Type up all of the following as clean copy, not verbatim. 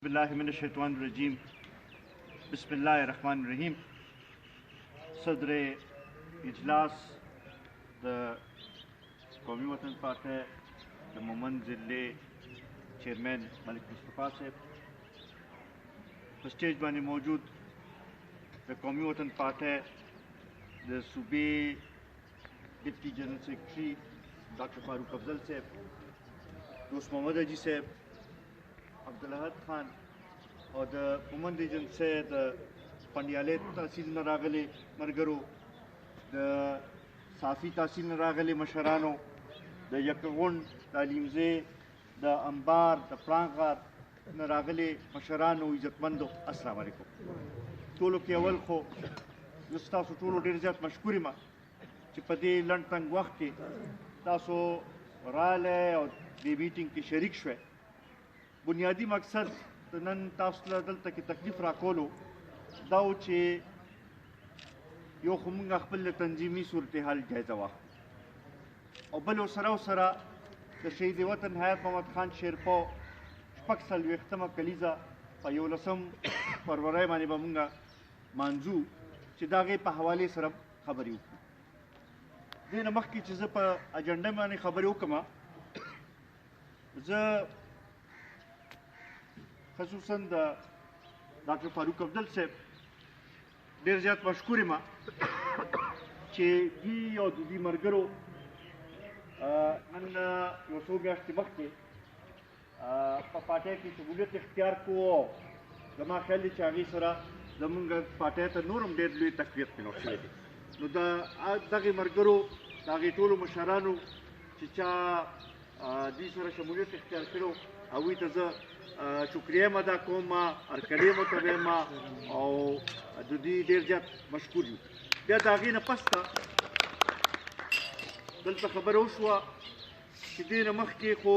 बिस्मिल्लाहिर्रहमानिर्रहीम बिस्मिल्लाहिर्रहमानिर्रहीम सदर इजलास द कौमी वतन पार्टी द मोमन ज़िले चेयरमैन मलिक मुस्तफ़ा साहब स्टेज बानी मौजूद द कौमी वतन पार्टी द सूबे deputy general secretary doctor Farooq Afzal साहब, दोस्त मोहम्मद अजी साहब, अब्दुल्लाहद खान और द मोमन रीजन से द पंडियाले तहसील न रागले मरगरो द साफ़ी तहसील न रागले मशरानो द यकगुन तालीमजे द अंबार द प्रांगार न रागले मशरानो इज्जतमंदो अस्सलाम वालेकुम। टोलो के अवल खो तासो टोलो ढेर ज़्यादा मशकूरी मा कि पदे लंड तंग वक्त के तासो राले और दी मीटिंग की शरीक शुए। बुनियादी मकसद नन तासला दलता की तकलीफ राकोलो दाओ चे यो खुमंगा खपल तंजीमी सूरत हाल जायजा वाखलो और बलो सरा द शहीद वतन हयात मोहम्मद खान शेरपो शपक्सल वेख्तमा कलीजा पयोलसम फरवरी माने बमुंगा मांजू चे दागे पे हवाले सरब खबरी उकु दे नमक की चीज़ पर एजेंडा माने खबरी उकमा ज खसूसन डॉक्टर फारूक अफजल साहब ढेर ज़्यादा मशकूर मां चे दी और दूधी मरगरो नन योसो ब्याश्ती वक्त के पार्टी की शमूलियत इख्तियार को जमा ख्याल चागी सरा जमुंगा पार्टी तो नूरम ढेर लुई तकवीत में नौशे नो दागे मरगरो दागे टोलो मशरानो चिचा दी सरा शमूलियत इख्तियार करो अवी तज़ शुक्रिया मदा कोमा और कलीम तबेमा और दुदी देर जात मशकूरी या दागी न पस्ता दल पर खबर हुआ कि दिन मख के को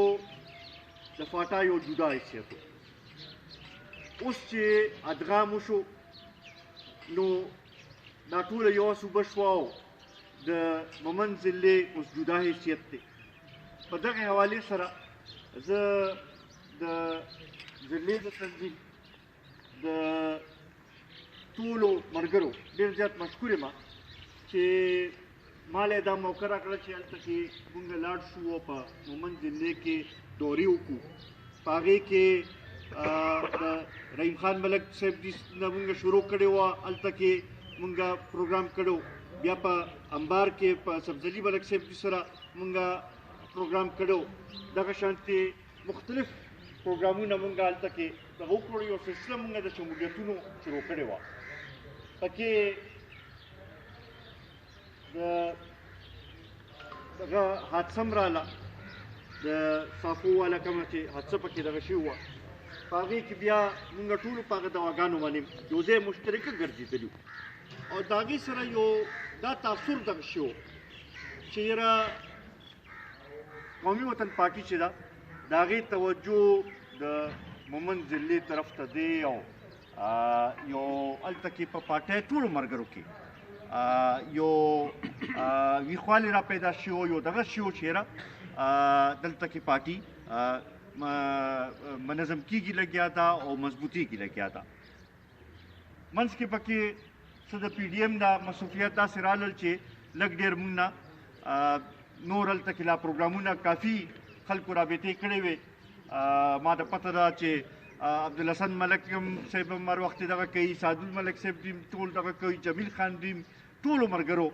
दफाटा यो जुदा हिस्से तो उस चे अदगाम उशो नो नाटूल यो सुबह शुआओ द मोमन ज़िले उस जुदा हिस्सियत थे पता के हवाले सरा द ज़िले द तंजीम द टूलो मरगरो ढेर ज़्यादा मशकूर मां चे माले दा मौका करा चे अल तक मुंगा लाड शुओ पा मोमन ज़िले के दौरे उकू पागे के रहीम खान मलक साहब जिस न मुंगा शुरू करे हुआ अल तक मुंगा प्रोग्राम करो या पा अंबार के पा सब्ज़ली मलक साहब जिसरा मुंगा प्रोग्राम करो दगा शांति मुख्तलिफ प्रोग्रामों न मुंगा अल तक वो कोड़ी और सिलसिला मुंगा द शमूलियतुनो शुरू करे हुआ ताकि दगा हादसा मराला द साफो वाला कमा चे हादसा पके दगा शी हुआ पागे की बिया मुंगा टूलो पागे दवागानो वाले योजे मुश्तरक गर्जी तलू और दागी सरा यो दा तासुर दगा शी हो चेरा कौमी वतन पार्टी चेदा दागी तवज्जो द मोमन ज़िले तरफ तदे यो अल तकी पर पार्टी टूल मरगरो की यो विख्वाल रा पैदा शियो यो दगा शियो चेरा दल तकी पार्टी मनज़म की लग गया था और मजबूती की लग गया था मंस के पके सद PDM दा मसूफियत दा सिराल चे लग डेर मुन्ना नूर अल तकिला प्रोग्रामों ना काफ़ी खल्क राबते खड़े हुए मादा पता दा चे अब्दुल हसन मलक साहब मार वक्त दगा कई सादुल मलक साहब टीम टोल दगा कई जमील खान टीम टोलो मरगरो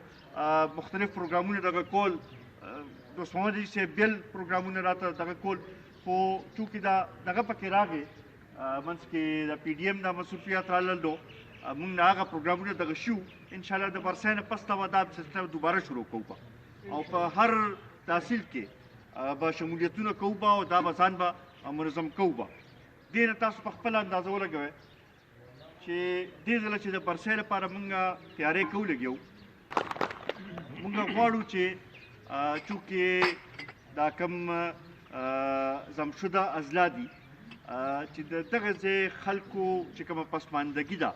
मुख्तलिफ प्रोग्रामों ने दगा कोल दोस्त मोहम्मद से बेल प्रोग्रामों ने राता दगा कोल को चूँकि दगा पके रागे मंस के PDM दा मसूफियात राल दो मुंग आगा प्रोग्रामों ने दगा शू इंशाल्लाह द बरसाने पस्ता वादाब सिलसिला दोबारा शुरू होगा और हर तहसील के बशमूलियतुनो कौबा और दा बसान बा मुनज़म कौबा दिन तासु पखपल अंदाज़ा वो लगे चे दे ज़ला चे द बरसाने पारा मुंगा तैयारे कौ लगियो मुंगा वाड़ू चे चूँकि दा कम जमशुदा अज़लादी चे दगज़े खल्को चे कम पसमानदगी दा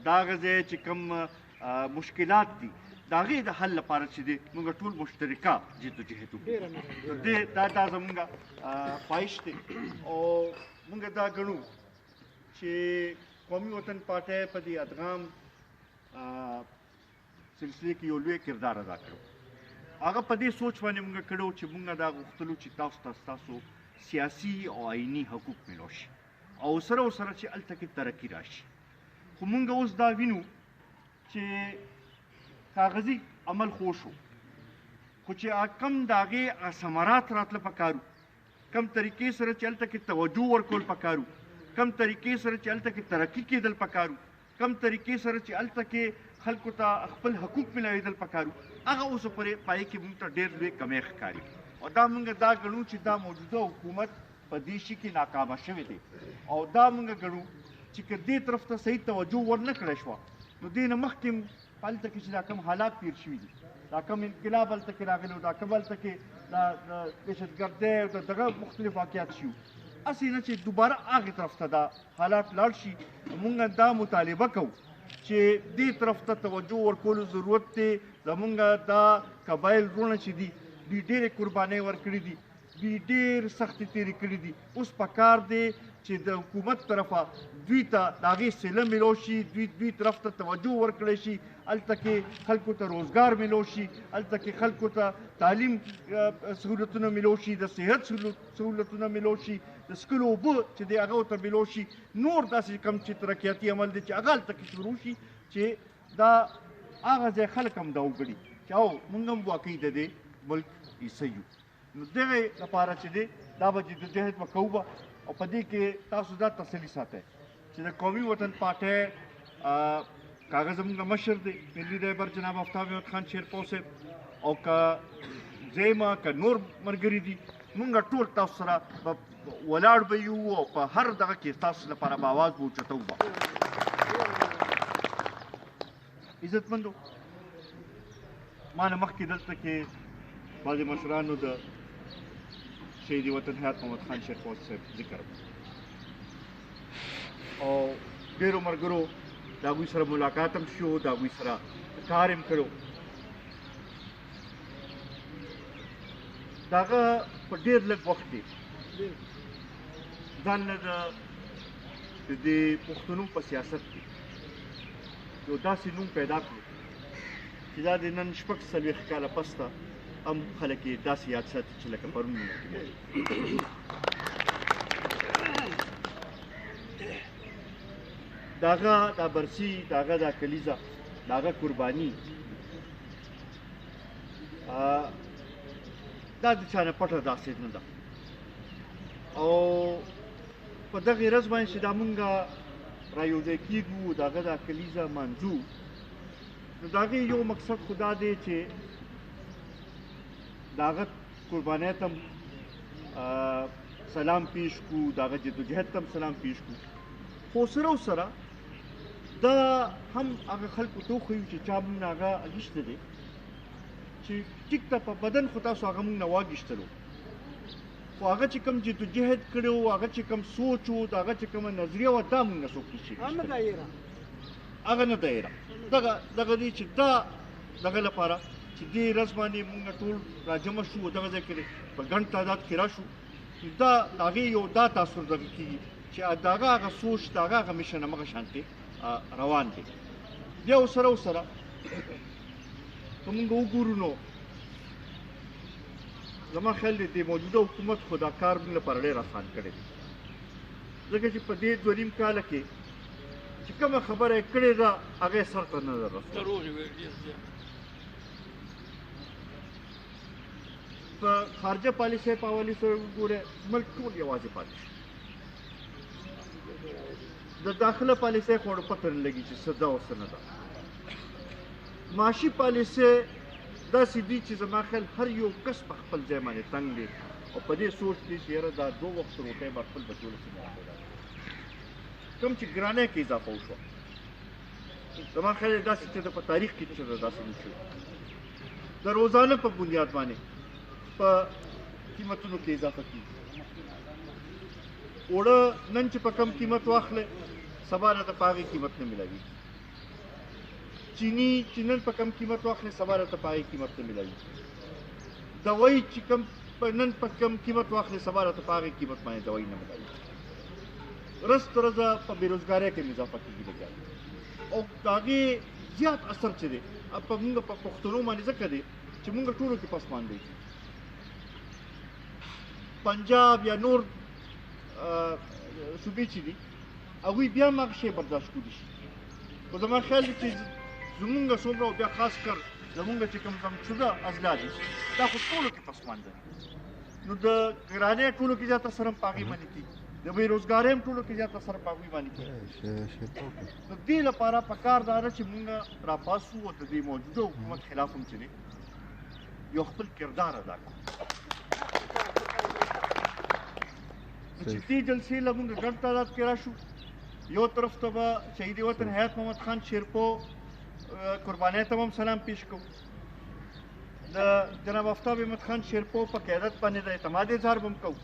दागज़े चे कम मुश्किलात दी दागे द हल पार चे दे मुंगा टूल मुश्तरिका जितो जेहेतु तो दे दा जमुंगा ख्वाहिश थे और मुंगा दा गणू چې قومي وطن پارټۍ په دې ادغام سلسله کې یو لوی کردار ادا کړو. هغه په دې سوچ باندې موږ کړو چې موږ دا غوښتلو چې تاسو ته ستاسو سیاسي او آئیني حقوق ملو شي او سره چې هلته کې ترقي راشي. خو موږ اوس دا وینو چې کاغذي عمل خو شو، خو چې کم د هغې ثمرات راتله پکارو، کم طریقې سره چې هلته کې توجه ورکول پکارو، کم طریقې سره چې هلته کې ترقي کېدل پکارو، کم طریقې سره چې هلته کې خلکو ته خپل حقوق ملاوېدل پکارو، هغه اوس پورې پای کې موږ ته ډېر لوی کمی ښکاري. او دا موږ دا ګڼو چې دا موجوده حکومت په دې شي کې ناکامه شوې دی او دا موږ ګڼو چې که دې طرف ته صحیح توجه ورنه کړی شوه نو دې نه مخکې هلته کې چې دا کوم حالات تېر شوي دي، دا کوم انقلاب هلته کې راغلی و، دا کوم هلته کې دا دهشتګردۍ او د دغه مختلف واقعات شي، هسې نه چې دوباره هغې طرف ته دا حالات لاړ شي. موږ دا مطالبه کوو چې دې طرف ته توجه ورکولو ضرورت دی. زمونږ دا قبایل وروڼه چې دي دوی ډېرې قربانۍ ورکړي دي، دوی ډېر سختې تېرې کړي دي. اوس پکار دی چې د حکومت طرفه دوی ته د هغې صله میلو شي، دوی طرف ته توجه ورکړی شي، هلته کې خلکو ته روزګار میلو شي، هلته کې خلکو ته تعلیم سهولتونه میلو شي، د صحت سهولتونه میلو شي، د څښلو اوبه چې دی هغه ورته میلو شي، نور داسې کم چې ترقیاتي عمل دی چې هغه هلته کې شروع شي چې دا هغه ځای خلک هم دا وګڼي چې او موږ هم واقعي د دې ملک حصه یو. نو دغې لپاره چې دی دا به جدوجهد به کوو به او په دې کې تاسو دا تسلي ساتئ چې د قومي وطن پارټۍ کاغذ زموږ مشر دی ملي رهبر جناب آفتاب احمد خان شیرپور صاحب او که زیمه که نور ملګري دي موږ ټول تاسو سره ولاړ به یو او په هر دغه کې ستاسو لپاره به اواز به اوچتوو به. عزتمندو، ما نه مخکې دلته کې بعضې مشرانو د شهید وطن حیات محمد خان شیرپور صاحب ذکر او ډېرو ملګرو د هغوی سره ملاقات هم شو، د هغوی سره کار هم کړو. د هغه په ډېر لږ وخت کې ځان له د دې پښتنو په سیاست کې یو داسې نوم پیدا کړو چې دا د نن شپږ څلوېښت کاله پس ته هم خلک یې داسې یاد ساتي چې لکه پرون مونږ د هغه دا برسي، د هغه دا کلیزه، د هغه قرباني دا د چا نه پټه داسې نه ده. او په دغې ورځ باندې چې دا مونږ را یوځای کېږو، د هغه دا کلیزه منځو، نو د هغې یو مقصد خو دا دی چې د هغه قربانۍ ته هم سلام پیش کړو، د هغه جدوجهد ته هم سلام پیش کړو، خو سره سره دا هم هغه خلکو ته وښیو چې چا موږ نه هغه اخیستی دی چې ټیک ته په بدن خو تاسو هغه موږ نه واخیستلو، خو هغه چې کوم جدوجهد کړی و، هغه چې کوم سوچ و، د هغه چې کومه نظریه وه، دا موږ نه څوک نشي اخیستلی، هغه نه دایره. دغه دی چې دا دغه لپاره چې دې ورځ باندې موږ ټول راجمع شو، دغه ځای کې په ګڼ تعداد کې راشو، دا د هغې یو دا تاثر دغه کېږي چې د هغه سوچ، د هغه میشن همغه شانتې روان دی. بیا ورسره که موږ وګورو نو زما خیال دی د موجوده حکومت خو دا کار موږ لپاره ډېر اسان کړی دی، ځکه چې په دې دوه نیم کاله کې چې کومه خبره یې کړې ده هغه یې سر ته نه ده رسولې. په خارجه پالیسۍ په حوالې سره وګورئ ملک ټول یوازې پاتې شو. د داخله پالیسۍ خو پته نه لګي چې څه ده او څه نه ده. معاشي پالیسۍ داسې دي چې زما خیال هر یو کس په خپل ځای باندې تنګ دی او په دې سوچ دی چې یاره دا 2 وخت روټۍ به خپل بچو له څنګه پیدا کړي. کوم چې ګرانۍ کې اضافه وشوه زما خیال داسې چې په تاریخ کې چې داسې نه شوي. د روزانه په بنیاد باندې په قیمتونو کې اضافه کېږي. اوړه نن چې په کم قیمت واخلې سبا راته په هغې قیمت نه ملاوېږي. چینی چې نن په کم قیمت واخلې سبا راته په هغې قیمت نه ملاوېږي. دوایي چې نن په کم قیمت واخلې سبا راته په هغې قیمت باندې دوایي نه ملاوېږي. رس ترزه په بیروزګارۍ کې اضافه کېږي لګیا او د هغې زیات اثر چې دی په موږ په پښتنو باندې ځکه دی چې موږ ټولو کې پسماندی پنجاب یا نور صوبې چې دي هغوی بیا هم هغه شی برداشت کولی شي خو زما خیال دی چې زمونږ څومره او بیا خاص کر زمونږ چې کوم شده اضلاع دي دا خو ټولو کې پسمانده نو د ګرانۍ ټولو کې زیات اثر هم په هغې باندې کېږي د بېروزګارۍ هم ټولو کې زیات اثر په هغوی باندې کېږي نو دې لپاره پکار دا ده چې مونږ راپاسو او د دې موجوده حکومت خلاف هم چې دی یو خپل کردار ادا کړو چې دې جلسې له مونږ ګډ تعداد کې راشو یو طرف ته به شهید وطن حیات محمد خان شیرپو قربانۍ ته هم سلام پیش کوو د جناب آفتاب احمد خان شیرپو په قیادت باندې د اعتماد اظهار به هم کوو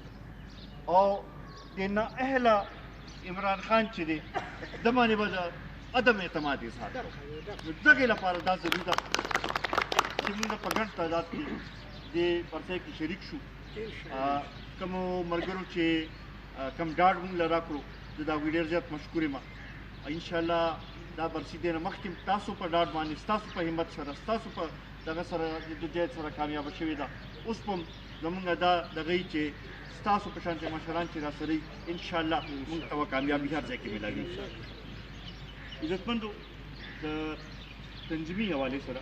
او د نااهله عمران خان چې دی د باندې به د عدم اعتماد اظهار کوو نو دغې لپاره دا ضروري ده چې موږ په ګډ تعداد کې دې پرځای کې شریک شو کومو ملګرو چې کوم ډاډ موږ له راکړو زه د هغوی ډېر زیات مشکور یم انشاءالله دا برسي دی نه مخکې تاسو په ډاډ باندې ستاسو په همت سره ستاسو په دغه سره جدوجہد سره کامیابه شوې ده اوس به هم زموږ دا دغه یي چې ستاسو په شانتې مشران چې راسره وي انشاءالله موږ ته به کامیابي هر ځای کې میلاوي عزتمندو د تنظیمي حوالې سره